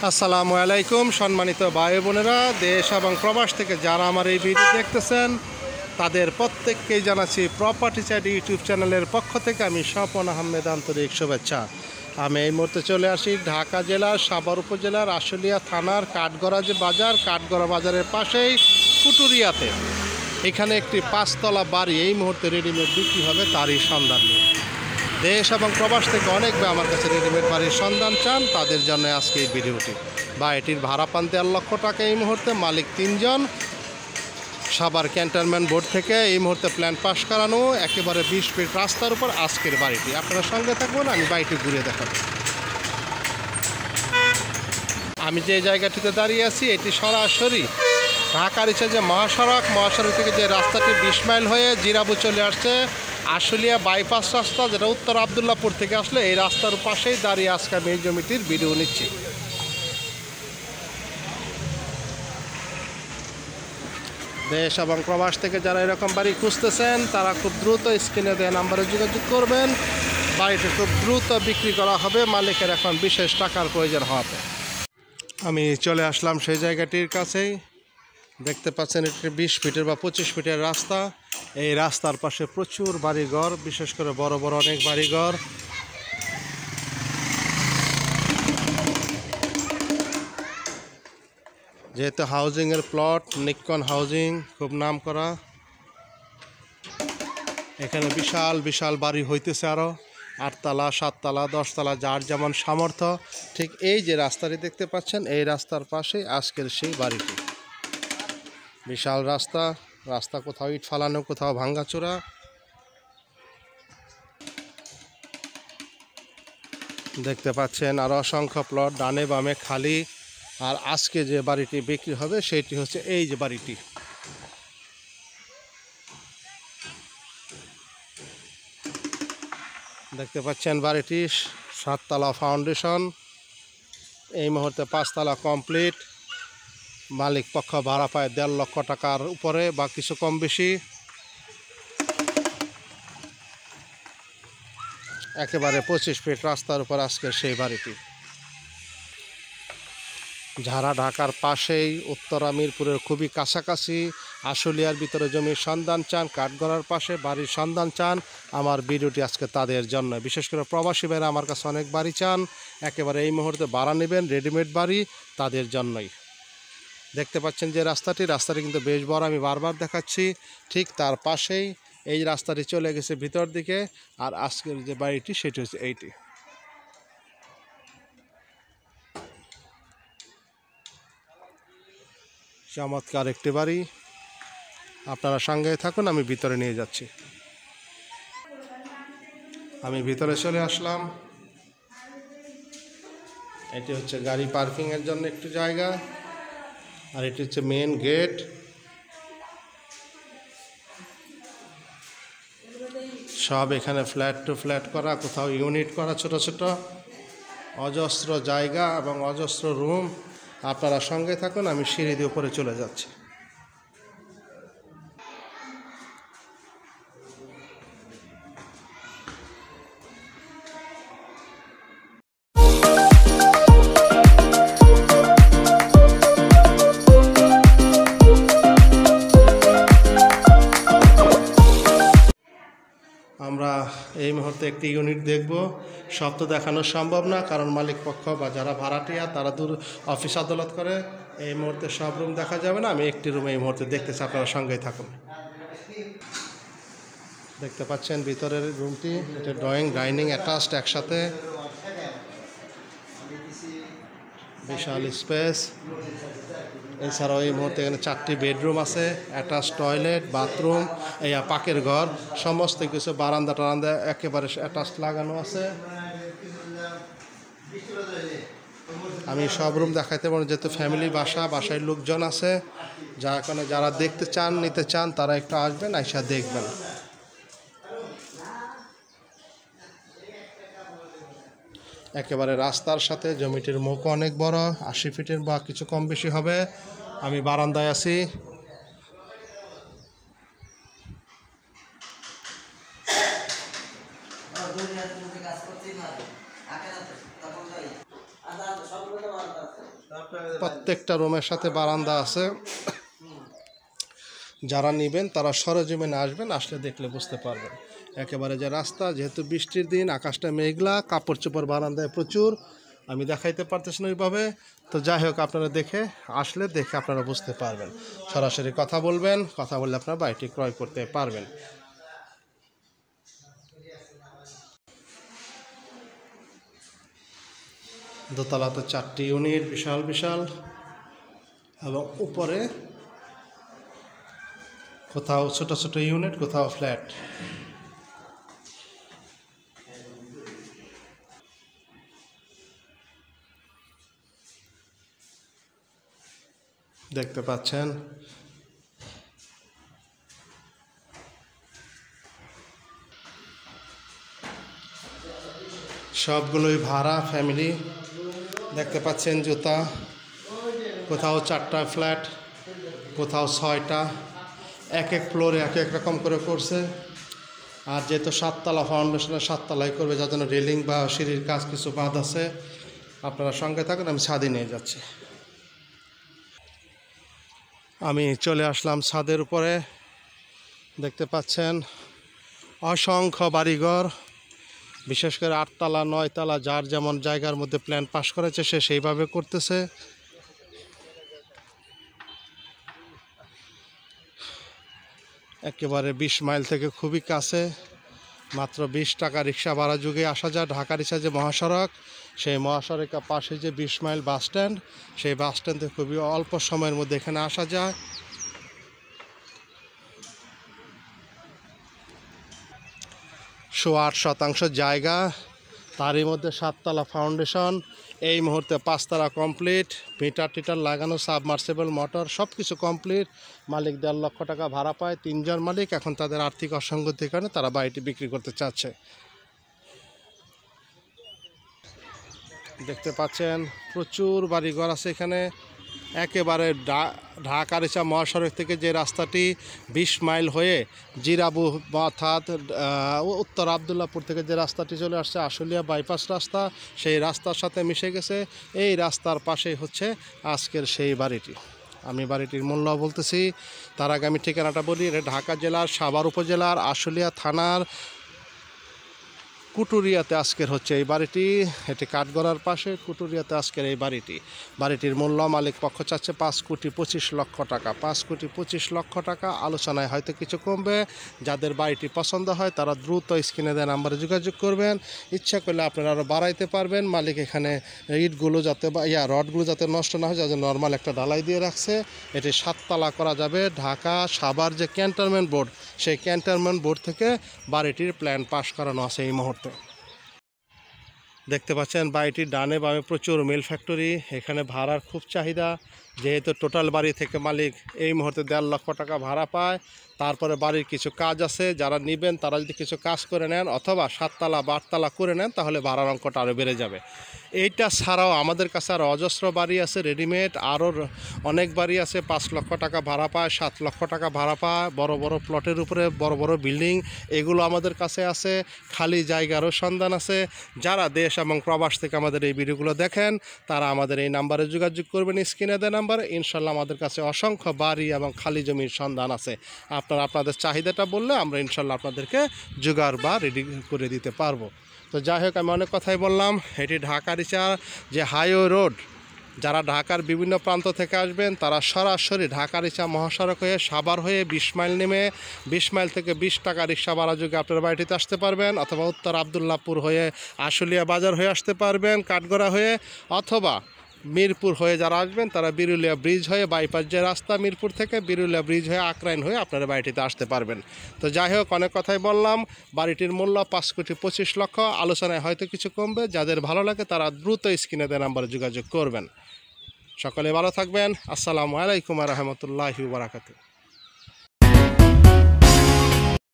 আসসালামু আলাইকুম সম্মানিত ভাই বোনেরা, দেশ এবং প্রবাস থেকে যারা আমার এই ভিডিও দেখতেছেন তাদের প্রত্যেককেই জানাচ্ছি প্রপার্টি চাইড ইউটিউব চ্যানেলের পক্ষ থেকে আমি স্বপন আহমেদ আন্তরিক শুভেচ্ছা। আমি এই মুহূর্তে চলে আসি ঢাকা জেলার সাভার উপজেলার আশুলিয়া থানার কাঠগড়া যে বাজার, কাঠগড়া বাজারের পাশেই কুটুরিয়াতে এখানে একটি 5 তলা বাড়ি এই মুহূর্তে রেডিমেড বিক্রি হবে, তারই সন্ধান নিয়ে। দেশ এবং প্রবাস থেকে অনেক ভাই আমার কাছে রেডিমেড বাড়ির সন্ধান চান, তাদের জন্য আজকে এই ভিডিওটি। বাড়িটির ভাড়া পান 13 লক্ষ টাকা এই মুহূর্তে, মালিক 3 জন। সাভার ক্যান্টনমেন্ট বোর্ড থেকে এই মুহূর্তে প্ল্যান পাস করানো, একেবারে 20 ফিট রাস্তার উপর আজকের বাড়িটি। আপনারা সঙ্গে থাকবেন, আমি বাড়িটি ঘুরে দেখাবো। আমি যে জায়গাটিতে দাঁড়িয়ে আছি এটি সরাসরি ঢাকার যে মহাসড়ক থেকে যে রাস্তাটি 20 মাইল হয়ে জিরাবু চলে আসছে আশুলিয়া বাইপাস রাস্তা, যেটা উত্তর আবদুল্লাপুর থেকে আসলে এই রাস্তার পাশেই দাঁড়িয়ে আজকে আমি এই জমিটির ভিডিও নিচ্ছি। দেশ এবং প্রবাস থেকে যারা এরকম বাড়ি খুঁজতেছেন তারা খুব দ্রুত স্ক্রিনে দেওয়া নাম্বারে যোগাযোগ করবেন। বাড়িটি খুব দ্রুত বিক্রি করা হবে, মালিকের এখন বিশেষ টাকার প্রয়োজন হবে। আমি চলে আসলাম সেই জায়গাটির কাছেই। দেখতে পাচ্ছেন এটি 20 ফিটের বা 25 ফিটের রাস্তা। এই রাস্তার পাশে প্রচুর বাড়িঘর, বিশেষ করে বড় বড় অনেক বাড়িঘর। যেহেতু হাউজিংয়ের প্লট, নিক্কন হাউজিং খুব নাম করা। এখানে বিশাল বিশাল বাড়ি হইতেছে, আরও 8 তলা 7 তলা 10 তলা, যার যেমন সামর্থ্য। ঠিক এই যে রাস্তাটি দেখতে পাচ্ছেন এই রাস্তার পাশেই আজকের সেই বাড়িটি। বিশাল রাস্তা কোথাও ইট ফালানো, কোথাও ভাঙ্গাচোরা। দেখতে পাচ্ছেন আরও অসংখ্য প্লট ডানে বামে খালি। আর আজকে যে বাড়িটি বিক্রি হবে সেইটি হচ্ছে এই যে বাড়িটি। দেখতে পাচ্ছেন বাড়িটি 7 তলা ফাউন্ডেশন, এই মুহূর্তে 5 তলা কমপ্লিট। মালিক পক্ষ ভাড়া পায় 1.5 লক্ষ টাকার উপরে বা কিছু কম বেশি। একেবারে 25 ফিট রাস্তার উপর আজকের সেই বাড়িটি। যারা ঢাকার পাশেই উত্তরা মিরপুরের খুবই কাছাকাছি আশুলিয়ার ভিতরে জমির সন্ধান চান, কাঠগড়ার পাশে বাড়ির সন্ধান চান, আমার ভিডিওটি আজকে তাদের জন্য। বিশেষ করে প্রবাসী ভাইরা আমার কাছে অনেক বাড়ি চান, একেবারে এই মুহূর্তে ভাড়া নেবেন রেডিমেড বাড়ি, তাদের জন্যই। দেখতে পাচ্ছেন যে রাস্তাটি কিন্তু বেশ বড়, আমি বারবার দেখাচ্ছি। ঠিক তার পাশেই এই রাস্তাটি চলে গেছে ভিতর দিকে। আর আজকের যে বাড়িটি সেটি হচ্ছে এইটি। চমৎকার একটি বাড়ি, আপনারা সঙ্গে থাকুন, আমি ভিতরে নিয়ে যাচ্ছি। আমি ভিতরে চলে আসলাম। এটি হচ্ছে গাড়ি পার্কিংয়ের জন্য একটু জায়গা, আর এটি হচ্ছে মেন গেট। সব এখানে ফ্ল্যাট টু ফ্ল্যাট করা, কোথাও ইউনিট করা, ছোট ছোট অজস্র জায়গা এবং অজস্র রুম। আপনারা সঙ্গে থাকুন, আমি সিঁড়ি দিয়ে উপরে চলে যাচ্ছি। আমরা এই মুহূর্তে একটি ইউনিট দেখব। সব তো দেখানো সম্ভব না, কারণ মালিক পক্ষ বা যারা ভাড়াটিয়া তারা দূর অফিস আদালত করে। এই মুহূর্তে সব রুম দেখা যাবে না, আমি একটি রুম এই মুহূর্তে দেখতেছি, আপনারা সঙ্গেই থাকুন। দেখতে পাচ্ছেন ভিতরের রুমটি, এটা ড্রয়িং ডাইনিং অ্যাটাচড একসাথে, বিশাল স্পেস। এছাড়াও এই মুহূর্তে এখানে 4টি বেডরুম আছে, অ্যাটাচ টয়লেট, বাথরুম, এই পাকের ঘর, সমস্ত কিছু, বারান্দা টারান্দা একেবারে অ্যাটাচ লাগানো আছে। আমি সব রুম দেখাইতে পারবো, যেহেতু ফ্যামিলি বাসায় লোকজন আছে, যার কারণে যারা দেখতে চান নিতে চান তারা একটু আসবেন, আইসা দেখবেন। একেবারে রাস্তার সাথে জমিটির মুখ অনেক বড়, 80 ফিটের বা কিছু কম বেশি হবে। আমি বারান্দায় আছি। প্রত্যেকটা রুমের সাথে বারান্দা আছে। যারা নেবেন তারা সরজমিনে আসবেন, আসলে দেখলে বুঝতে পারবেন। একেবারে যে রাস্তা, যেহেতু বৃষ্টির দিন, আকাশটা মেঘলা, কাপড় চোপড় বারান্দায় প্রচুর, আমি দেখাইতে পারতেছি না ওইভাবে। তো যাই হোক, আপনারা দেখে আসলে দেখে আপনারা বুঝতে পারবেন। সরাসরি কথা বলবেন, কথা বললে আপনারা বাড়িটি ক্রয় করতে পারবেন। দোতলাতে 4টি ইউনিট, বিশাল বিশাল, এবং উপরে কোথাও ছোট ছোট ইউনিট, কোথাও ফ্ল্যাট। দেখতে পাচ্ছেন সবগুলোই ভাড়া ফ্যামিলি। দেখতে পাচ্ছেন জুতা, কোথাও 4টা ফ্ল্যাট, কোথাও 6টা, এক এক ফ্লোরে এক এক রকম করে করছে। আর যেহেতু 7তলা ফাউন্ডেশনে 7তলায় করবে, যার জন্য রেলিং বা সিঁড়ির কাজ কিছু বাদ আছে। আপনারা সঙ্গে থাকুন, আমি ছাদে নিয়ে যাচ্ছি। আমি চলে আসলাম ছাদের উপরে। দেখতে পাচ্ছেন অসংখ্য বাড়িঘর, বিশেষ করে 8তলা 9তলা, যার যেমন জায়গার মধ্যে প্ল্যান পাস করেছে সে সেইভাবে করতেছে। একেবারে 20 মাইল থেকে খুবই কাছে, মাত্র 20 টাকা রিক্সা ভাড়া যুগে আসা যায়। ঢাকা রিক্সা যে মহাসড়ক, সেই মহাসড়কের পাশে যে 20 মাইল বাস স্ট্যান্ড, সেই বাস স্ট্যান্ডে খুবই অল্প সময়ের মধ্যে এখানে আসা যায়। +8 শতাংশ জায়গা, তারই মধ্যে 7তলা ফাউন্ডেশন, এই মুহূর্তে 5তলা কমপ্লিট, মিটার টিটার লাগানো, সাবমার্সিবল মোটর সব কিছু কমপ্লিট। মালিক 1.5 লক্ষ টাকা ভাড়া পায়, 3জন মালিক। এখন তাদের আর্থিক অসঙ্গতির কারণে তারা বাড়িটি বিক্রি করতে চাচ্ছে। দেখতে পাচ্ছেন প্রচুর বাড়িঘর আছে এখানে। একেবারে ঢাকা রিচা মহাসড়ক থেকে যে রাস্তাটি 20 মাইল হয়ে জিরাবু অর্থাৎ উত্তর আবদুল্লাপুর থেকে যে রাস্তাটি চলে আসছে আশুলিয়া বাইপাস রাস্তা, সেই রাস্তার সাথে মিশে গেছে। এই রাস্তার পাশেই হচ্ছে আজকের সেই বাড়িটি। আমি বাড়িটির মূল্য বলতেছি, তার আগে আমি ঠিকানাটা বলি। এটা ঢাকা জেলার সাভার উপজেলার আশুলিয়া থানার কুটুরিয়াতে আজকের হচ্ছে এই বাড়িটি। এটি কাঠগড়ার পাশে কুটুরিয়াতে আজকের এই বাড়িটি। বাড়িটির মূল্য মালিক পক্ষ চাচ্ছে 5,25,00,000 টাকা। 5,25,00,000 টাকা। আলোচনায় হয়তো কিছু কমবে। যাদের বাড়িটি পছন্দ হয় তারা দ্রুত স্ক্রিনে দেওয়া নাম্বারে যোগাযোগ করবেন। ইচ্ছা করলে আপনারা আরও বাড়াইতে পারবেন। মালিক এখানে ইটগুলো যাতে রডগুলো যাতে নষ্ট না হয়, যাতে নর্মাল একটা ঢালাই দিয়ে রাখছে। এটি 7তলা করা যাবে। ঢাকা সাভার যে ক্যান্টনমেন্ট বোর্ড, সেই ক্যান্টনমেন্ট বোর্ড থেকে বাড়িটির প্ল্যান পাস করানো আছে এই মুহূর্তে। দেখতে পাচ্ছেন বাড়িটির ডানে বামে প্রচুর মিল ফ্যাক্টরি। এখানে ভাড়ার খুব চাহিদা, যেহেতু টোটাল বাড়ি থেকে মালিক এই মুহূর্তে 1.5 লক্ষ টাকা ভাড়া পায়। তারপরে বাড়ির কিছু কাজ আছে, যারা নেবেন তারা যদি কিছু কাজ করে নেন অথবা 7তলা বা 8তলা করে নেন তাহলে ভাড়ার অঙ্কটা আরও বেড়ে যাবে। এইটা ছাড়াও আমাদের কাছে আরও অজস্র বাড়ি আছে রেডিমেড, আরও অনেক বাড়ি আছে 5 লক্ষ টাকা ভাড়া পায়, 7 লক্ষ টাকা ভাড়া পায়, বড় বড় প্লটের উপরে বড় বড় বিল্ডিং, এগুলো আমাদের কাছে আছে। খালি জায়গারও সন্ধান আছে। যারা দেশ এবং প্রবাস থেকে আমাদের এই ভিডিওগুলো দেখেন তারা আমাদের এই নাম্বারে যোগাযোগ করবেন, স্ক্রিনে দেওয়া নাম্বারে। ইনশাল্লাহ আমাদের কাছে অসংখ্য বাড়ি এবং খালি জমির সন্ধান আছে। আপনারা আপনাদের চাহিদাটা বললে আমরা ইনশাল্লাহ আপনাদেরকে জোগাড় বা রেডি করে দিতে পারবো। তো যাই হোক, আমি অনেক কথাই বললাম। এটি ঢাকা রিচা যে হাইওয়ে রোড, যারা ঢাকার বিভিন্ন প্রান্ত থেকে আসবেন তারা সরাসরি ঢাকা রিচা মহাসড়ক হয়ে সাভার হয়ে 20 মাইল নেমে 20 মাইল থেকে 20 টাকা রিক্সা ভাড়া যোগে আপনার বাড়িটিতে আসতে পারবেন, অথবা উত্তর আবদুল্লাপুর হয়ে আশুলিয়া বাজার হয়ে আসতে পারবেন কাঠগড়া হয়ে, অথবা মিরপুর হয়ে যারা আসবেন তারা বিরুলিয়া ব্রিজ হয়ে বাইপাস যে রাস্তা মিরপুর থেকে বিরুলিয়া ব্রিজ হয়ে আকরাইন হয়ে আপনার বাড়িটিতে আসতে পারবেন। তো যাই হোক, অনেক কথাই বললাম। বাড়িটির মূল্য 5,25,00,000। আলোচনায় হয়তো কিছু কমবে। যাদের ভালো লাগে তারা দ্রুত স্ক্রিনে দেওয়া নাম্বারে যোগাযোগ করবেন। সকলে ভালো থাকবেন। আসসালামু আলাইকুম ওয়া রাহমাতুল্লাহি ওয়া বারাকাতুহু।